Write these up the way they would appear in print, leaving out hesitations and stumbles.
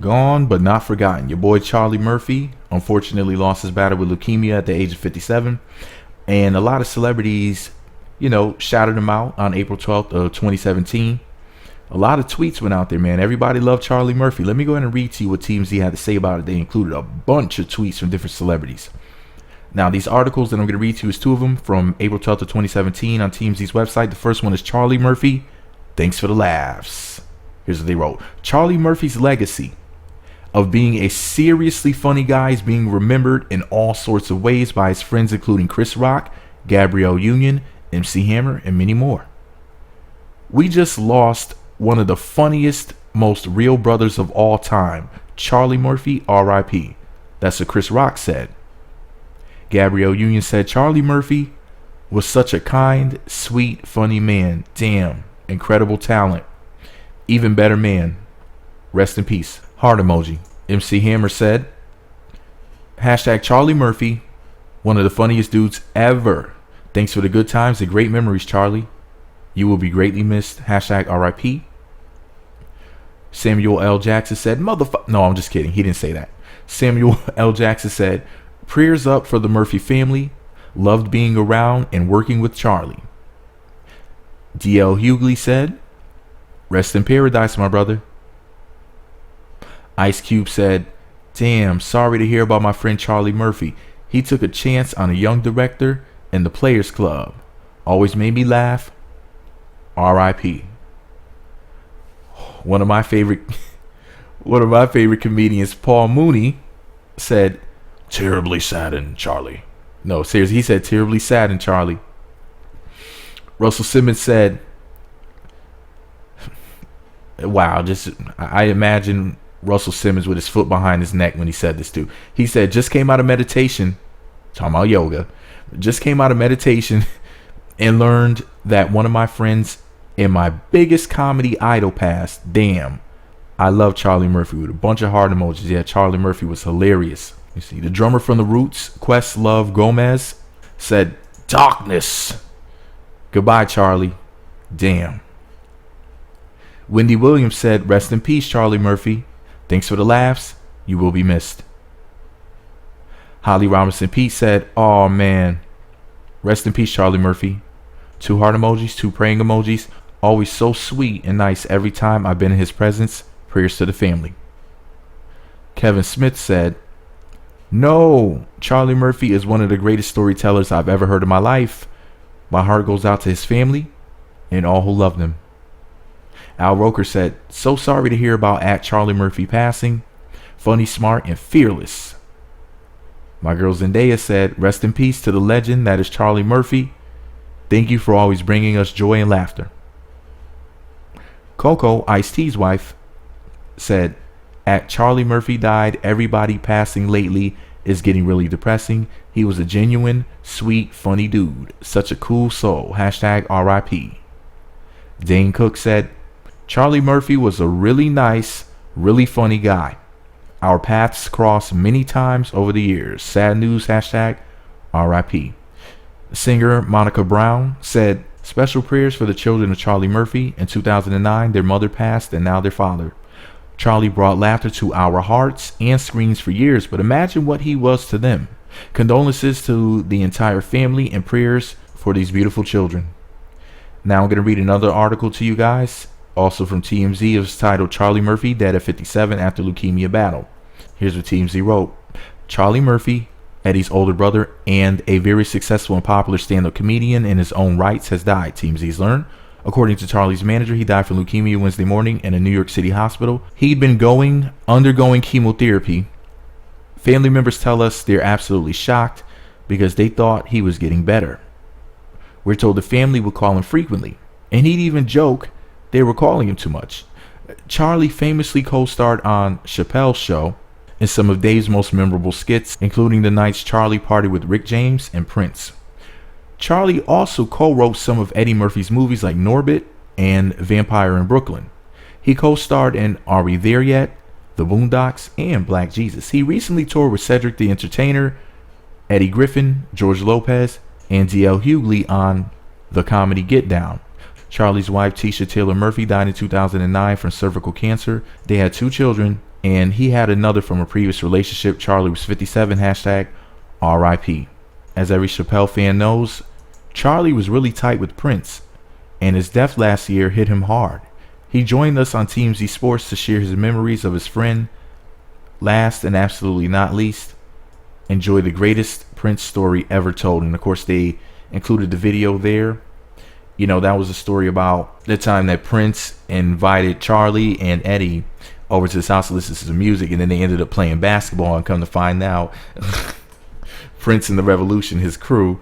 Gone but not forgotten. Your boy Charlie Murphy unfortunately lost his battle with leukemia at the age of 57. And a lot of celebrities, shouted him out on April 12th of 2017. A lot of tweets went out there, man. Everybody loved Charlie Murphy. Let me go ahead and read to you what TMZ had to say about it. They included a bunch of tweets from different celebrities. Now, these articles that I'm going to read to you is two of them from April 12th of 2017 on TMZ's website. The first one is Charlie Murphy. Thanks for the laughs. Here's what they wrote. Charlie Murphy's legacy of being a seriously funny guy is being remembered in all sorts of ways by his friends, including Chris Rock, Gabrielle Union, MC Hammer, and many more. We just lost one of the funniest, most real brothers of all time, Charlie Murphy, R.I.P. That's what Chris Rock said. Gabrielle Union said, Charlie Murphy was such a kind, sweet, funny man. Damn, incredible talent. Even better man. Rest in peace. Heart emoji. MC Hammer said, hashtag Charlie Murphy, one of the funniest dudes ever. Thanks for the good times and great memories, Charlie. You will be greatly missed. Hashtag RIP. Samuel L. Jackson said, motherfucker. No, I'm just kidding. He didn't say that. Samuel L. Jackson said, prayers up for the Murphy family. Loved being around and working with Charlie. D.L. Hughley said, rest in paradise, my brother. Ice Cube said, damn, sorry to hear about my friend Charlie Murphy. He took a chance on a young director in the Players Club. Always made me laugh. R.I.P. One of my favorite comedians, Paul Mooney, said, terribly saddened, Charlie. No, seriously, he said terribly saddened, Charlie. Russell Simmons said, wow, I imagine Russell Simmons with his foot behind his neck when he said this too. He said, just came out of meditation, talking about yoga, just came out of meditation and learned that one of my friends and my biggest comedy idol passed. Damn, I love Charlie Murphy with a bunch of heart emojis. Yeah, Charlie Murphy was hilarious. You see, the drummer from The Roots, Questlove Gomez, said, darkness. Goodbye, Charlie. Damn. Wendy Williams said, rest in peace, Charlie Murphy. Thanks for the laughs. You will be missed. Holly Robinson Pete said, oh man, rest in peace, Charlie Murphy. 2 heart emojis, 2 praying emojis. Always so sweet and nice every time I've been in his presence. Prayers to the family. Kevin Smith said, no, Charlie Murphy is one of the greatest storytellers I've ever heard in my life. My heart goes out to his family and all who loved him. Al Roker said, so sorry to hear about Charlie Murphy passing. Funny, smart, and fearless. My girl Zendaya said, rest in peace to the legend that is Charlie Murphy. Thank you for always bringing us joy and laughter. Coco, Ice-T's wife, said, Charlie Murphy died. Everybody passing lately is getting really depressing. He was a genuine, sweet, funny dude. Such a cool soul. Hashtag RIP. Dane Cook said, Charlie Murphy was a really nice, really funny guy. Our paths crossed many times over the years. Sad news. Hashtag RIP. Singer Monica Brown said, special prayers for the children of Charlie Murphy. In 2009, their mother passed and now their father. Charlie brought laughter to our hearts and screens for years, but imagine what he was to them. Condolences to the entire family and prayers for these beautiful children. Now I'm going to read another article to you guys, also from TMZ. It was titled, Charlie Murphy dead at 57 after leukemia battle. Here's what TMZ wrote. Charlie Murphy, Eddie's older brother and a very successful and popular stand-up comedian in his own rights, has died, TMZ's learned. According to Charlie's manager, he died from leukemia Wednesday morning in a New York City hospital. He'd been undergoing chemotherapy. Family members tell us they're absolutely shocked because they thought he was getting better. We're told the family would call him frequently, and he'd even joke they were calling him too much. Charlie famously co-starred on Chappelle's Show in some of Dave's most memorable skits, including the night's Charlie Party with Rick James and Prince. Charlie also co-wrote some of Eddie Murphy's movies like Norbit and Vampire in Brooklyn. He co-starred in Are We There Yet?, The Boondocks, and Black Jesus. He recently toured with Cedric the Entertainer, Eddie Griffin, George Lopez, and D.L. Hughley on the comedy Get Down. Charlie's wife, Tisha Taylor Murphy, died in 2009 from cervical cancer. They had 2 children, And he had another from a previous relationship. Charlie was 57, hashtag RIP. As every Chappelle fan knows, Charlie was really tight with Prince, and his death last year hit him hard. He joined us on TMZ Sports to share his memories of his friend. Last and absolutely not least, enjoy the greatest Prince story ever told. And of course, they included the video there. You know, that was a story about the time that Prince invited Charlie and Eddie over to his house to listen to some music, and then they ended up playing basketball, and come to find out Prince and the Revolution, his crew,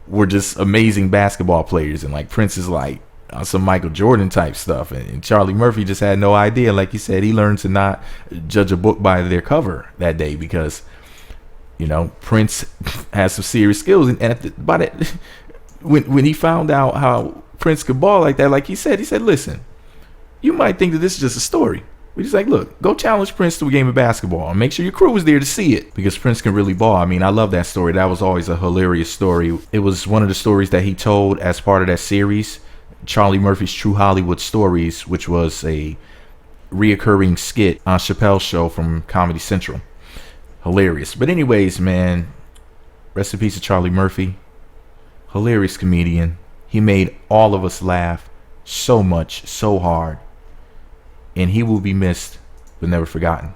were just amazing basketball players. And like Prince is like on some Michael Jordan type stuff, and Charlie Murphy just had no idea. Like you said, he learned to not judge a book by their cover that day, because you know Prince has some serious skills. And when he found out how Prince could ball like that, like he said, listen, you might think that this is just a story. We're just like, look, go challenge Prince to a game of basketball and make sure your crew was there to see it, because Prince can really ball. I mean, I love that story. That was always a hilarious story. It was one of the stories that he told as part of that series, Charlie Murphy's True Hollywood Stories, which was a reoccurring skit on Chappelle's show from Comedy Central. Hilarious. But anyways, man, rest in peace to Charlie Murphy. Hilarious comedian. He made all of us laugh so much, so hard. And he will be missed, but never forgotten.